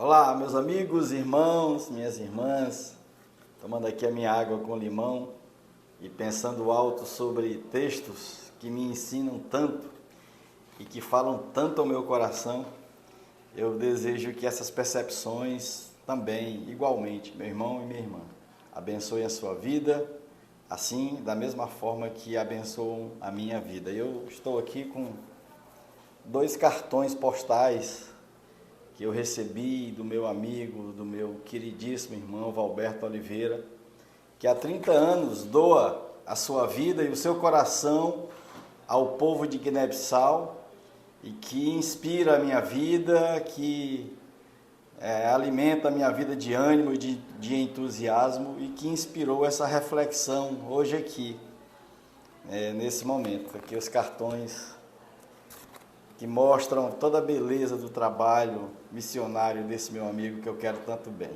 Olá, meus amigos, irmãos, minhas irmãs, tomando aqui a minha água com limão e pensando alto sobre textos que me ensinam tanto e que falam tanto ao meu coração. Eu desejo que essas percepções também, igualmente, meu irmão e minha irmã, abençoem a sua vida, assim, da mesma forma que abençoam a minha vida. Eu estou aqui com 2 cartões postais que eu recebi do meu amigo, do meu queridíssimo irmão Valberto Oliveira, que há 30 anos doa a sua vida e o seu coração ao povo de Guiné-Bissau e que inspira a minha vida, que alimenta a minha vida de ânimo e de entusiasmo e que inspirou essa reflexão hoje aqui, nesse momento. Aqui os cartões que mostram toda a beleza do trabalho missionário desse meu amigo que eu quero tanto bem.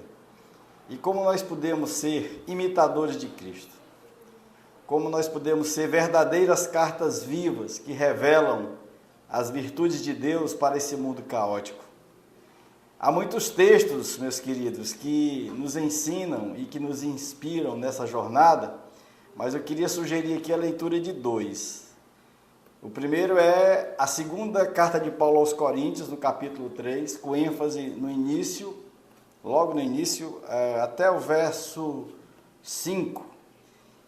E como nós podemos ser imitadores de Cristo, como nós podemos ser verdadeiras cartas vivas que revelam as virtudes de Deus para esse mundo caótico. Há muitos textos, meus queridos, que nos ensinam e que nos inspiram nessa jornada, mas eu queria sugerir aqui a leitura de 2. O primeiro é a segunda carta de Paulo aos Coríntios, no capítulo 3, com ênfase no início, logo no início, até o verso 5.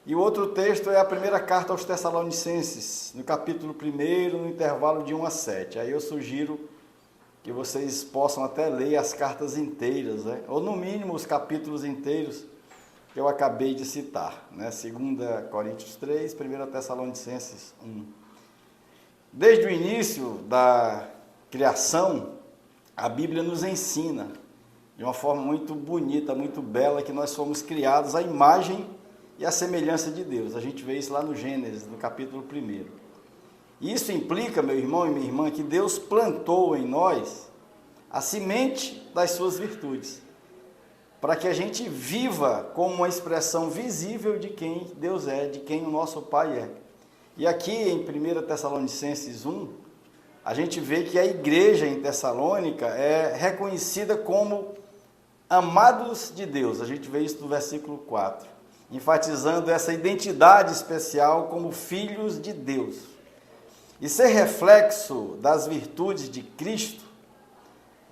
E o outro texto é a primeira carta aos Tessalonicenses, no capítulo 1, no intervalo de 1 a 7. Aí eu sugiro que vocês possam até ler as cartas inteiras, né? Ou no mínimo os capítulos inteiros que eu acabei de citar, né? 2 Coríntios 3, 1 Tessalonicenses 1. Desde o início da criação, a Bíblia nos ensina, de uma forma muito bonita, muito bela, que nós fomos criados à imagem e à semelhança de Deus. A gente vê isso lá no Gênesis, no capítulo 1. Isso implica, meu irmão e minha irmã, que Deus plantou em nós a semente das suas virtudes, para que a gente viva como uma expressão visível de quem Deus é, de quem o nosso Pai é. E aqui em 1 Tessalonicenses 1, a gente vê que a igreja em Tessalônica é reconhecida como amados de Deus. A gente vê isso no versículo 4, enfatizando essa identidade especial como filhos de Deus. E ser reflexo das virtudes de Cristo,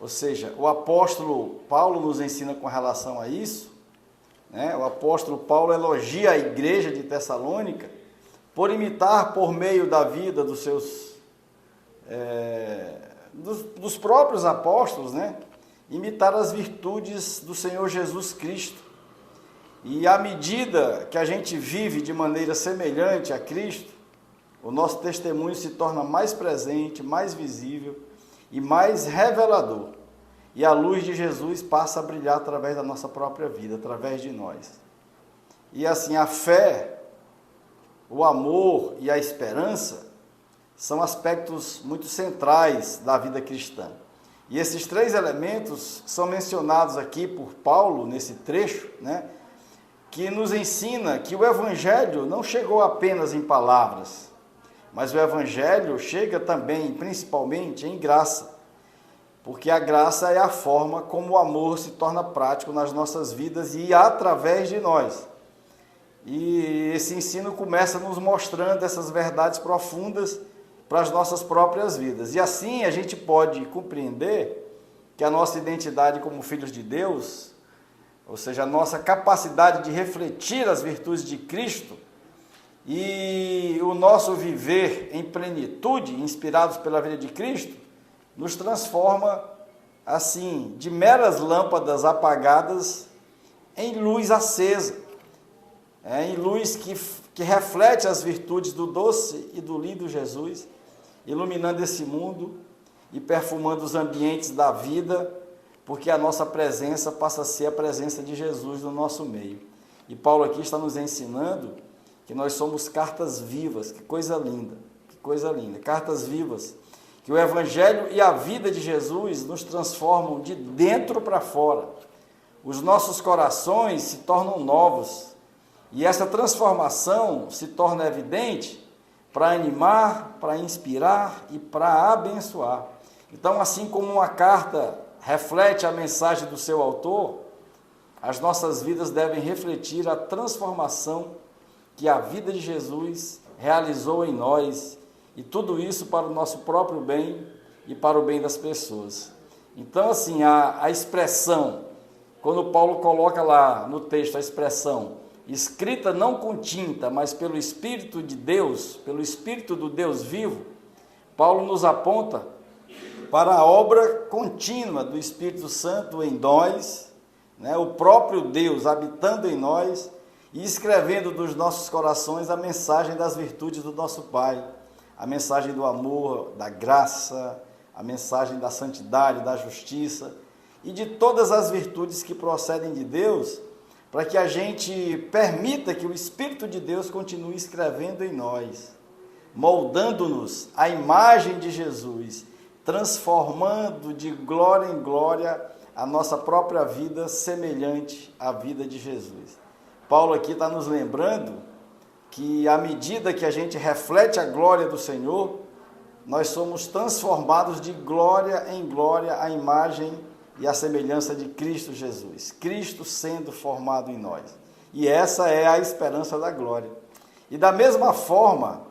ou seja, o apóstolo Paulo nos ensina com relação a isso, né? O apóstolo Paulo elogia a igreja de Tessalônica por imitar por meio da vida dos seus, dos próprios apóstolos, né? Imitar as virtudes do Senhor Jesus Cristo. E à medida que a gente vive de maneira semelhante a Cristo, o nosso testemunho se torna mais presente, mais visível e mais revelador. E a luz de Jesus passa a brilhar através da nossa própria vida, através de nós. E assim, a fé, o amor e a esperança são aspectos muito centrais da vida cristã. E esses 3 elementos são mencionados aqui por Paulo, nesse trecho, né, que nos ensina que o Evangelho não chegou apenas em palavras, mas o Evangelho chega também, principalmente, em graça, porque a graça é a forma como o amor se torna prático nas nossas vidas e através de nós. E esse ensino começa nos mostrando essas verdades profundas para as nossas próprias vidas. E assim a gente pode compreender que a nossa identidade como filhos de Deus, ou seja, a nossa capacidade de refletir as virtudes de Cristo e o nosso viver em plenitude, inspirados pela vida de Cristo, nos transforma, assim, de meras lâmpadas apagadas em luz acesa. Em luz que reflete as virtudes do doce e do lindo Jesus, iluminando esse mundo e perfumando os ambientes da vida, porque a nossa presença passa a ser a presença de Jesus no nosso meio. E Paulo aqui está nos ensinando que nós somos cartas vivas, que coisa linda, cartas vivas, que o Evangelho e a vida de Jesus nos transformam de dentro para fora. Os nossos corações se tornam novos, e essa transformação se torna evidente para animar, para inspirar e para abençoar. Então, assim como uma carta reflete a mensagem do seu autor, as nossas vidas devem refletir a transformação que a vida de Jesus realizou em nós, e tudo isso para o nosso próprio bem e para o bem das pessoas. Então, assim, a expressão, quando Paulo coloca lá no texto a expressão, escrita não com tinta, mas pelo Espírito de Deus, pelo Espírito do Deus vivo, Paulo nos aponta para a obra contínua do Espírito Santo em nós, né, o próprio Deus habitando em nós e escrevendo dos nossos corações a mensagem das virtudes do nosso Pai, a mensagem do amor, da graça, a mensagem da santidade, da justiça e de todas as virtudes que procedem de Deus, para que a gente permita que o Espírito de Deus continue escrevendo em nós, moldando-nos à imagem de Jesus, transformando de glória em glória a nossa própria vida semelhante à vida de Jesus. Paulo aqui está nos lembrando que à medida que a gente reflete a glória do Senhor, nós somos transformados de glória em glória à imagem e à semelhança de Cristo Jesus, Cristo sendo formado em nós. E essa é a esperança da glória. E da mesma forma,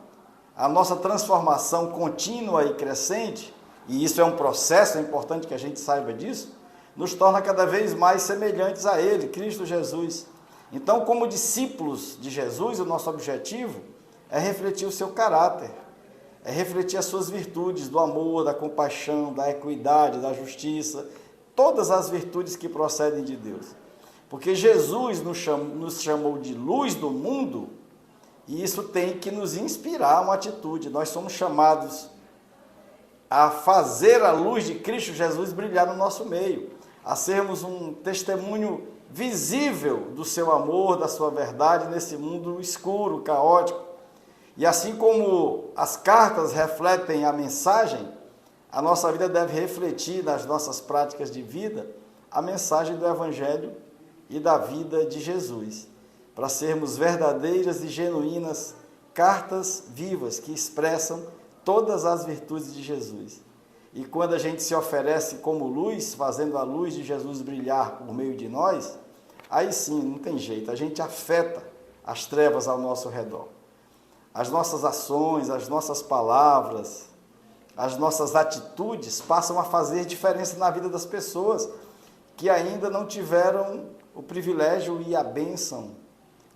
a nossa transformação contínua e crescente, e isso é um processo, é importante que a gente saiba disso, nos torna cada vez mais semelhantes a Ele, Cristo Jesus. Então, como discípulos de Jesus, o nosso objetivo é refletir o seu caráter, é refletir as suas virtudes do amor, da compaixão, da equidade, da justiça, todas as virtudes que procedem de Deus. Porque Jesus nos chamou de luz do mundo, e isso tem que nos inspirar uma atitude. Nós somos chamados a fazer a luz de Cristo Jesus brilhar no nosso meio, a sermos um testemunho visível do seu amor, da sua verdade nesse mundo escuro, caótico. E assim como as cartas refletem a mensagem, a nossa vida deve refletir nas nossas práticas de vida a mensagem do Evangelho e da vida de Jesus, para sermos verdadeiras e genuínas cartas vivas que expressam todas as virtudes de Jesus. E quando a gente se oferece como luz, fazendo a luz de Jesus brilhar por meio de nós, aí sim, não tem jeito, a gente afeta as trevas ao nosso redor. As nossas ações, as nossas palavras, as nossas atitudes passam a fazer diferença na vida das pessoas que ainda não tiveram o privilégio e a bênção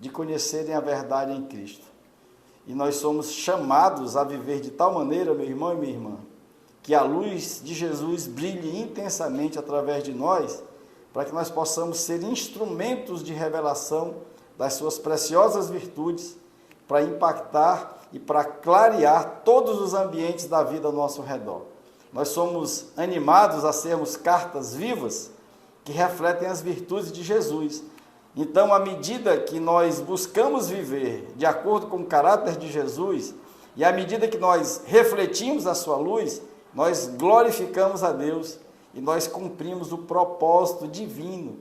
de conhecerem a verdade em Cristo. E nós somos chamados a viver de tal maneira, meu irmão e minha irmã, que a luz de Jesus brilhe intensamente através de nós, para que nós possamos ser instrumentos de revelação das suas preciosas virtudes, para impactar e para clarear todos os ambientes da vida ao nosso redor. Nós somos animados a sermos cartas vivas que refletem as virtudes de Jesus. Então, à medida que nós buscamos viver de acordo com o caráter de Jesus, e à medida que nós refletimos a sua luz, nós glorificamos a Deus e nós cumprimos o propósito divino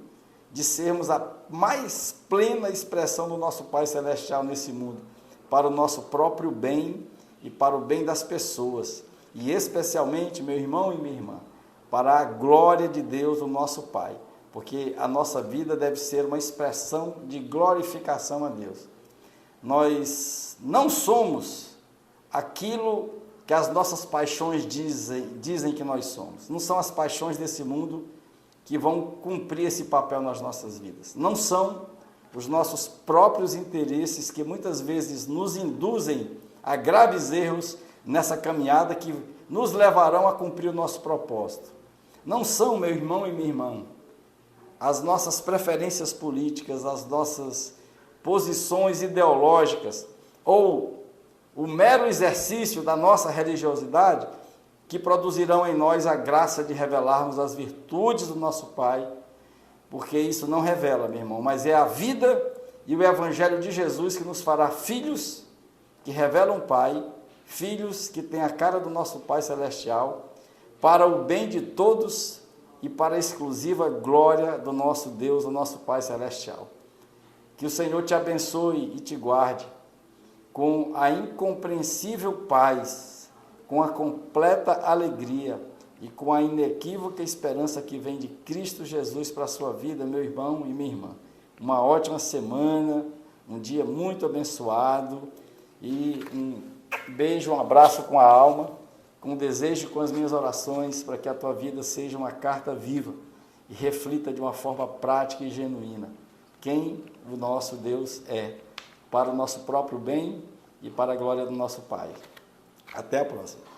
de sermos a mais plena expressão do nosso Pai Celestial nesse mundo, para o nosso próprio bem e para o bem das pessoas, e especialmente, meu irmão e minha irmã, para a glória de Deus, o nosso Pai, porque a nossa vida deve ser uma expressão de glorificação a Deus. Nós não somos aquilo que as nossas paixões dizem que nós somos. Não são as paixões desse mundo que vão cumprir esse papel nas nossas vidas. Não são os nossos próprios interesses que muitas vezes nos induzem a graves erros nessa caminhada que nos levarão a cumprir o nosso propósito. Não são, meu irmão e minha irmã, as nossas preferências políticas, as nossas posições ideológicas ou o mero exercício da nossa religiosidade que produzirão em nós a graça de revelarmos as virtudes do nosso Pai, porque isso não revela, meu irmão, mas é a vida e o Evangelho de Jesus que nos fará filhos que revelam o Pai, filhos que têm a cara do nosso Pai Celestial, para o bem de todos e para a exclusiva glória do nosso Deus, o nosso Pai Celestial. Que o Senhor te abençoe e te guarde com a incompreensível paz, com a completa alegria, e com a inequívoca esperança que vem de Cristo Jesus para a sua vida, meu irmão e minha irmã. Uma ótima semana, um dia muito abençoado e um beijo, um abraço com a alma, com o desejo, com as minhas orações, para que a tua vida seja uma carta viva e reflita de uma forma prática e genuína quem o nosso Deus é, para o nosso próprio bem e para a glória do nosso Pai. Até a próxima.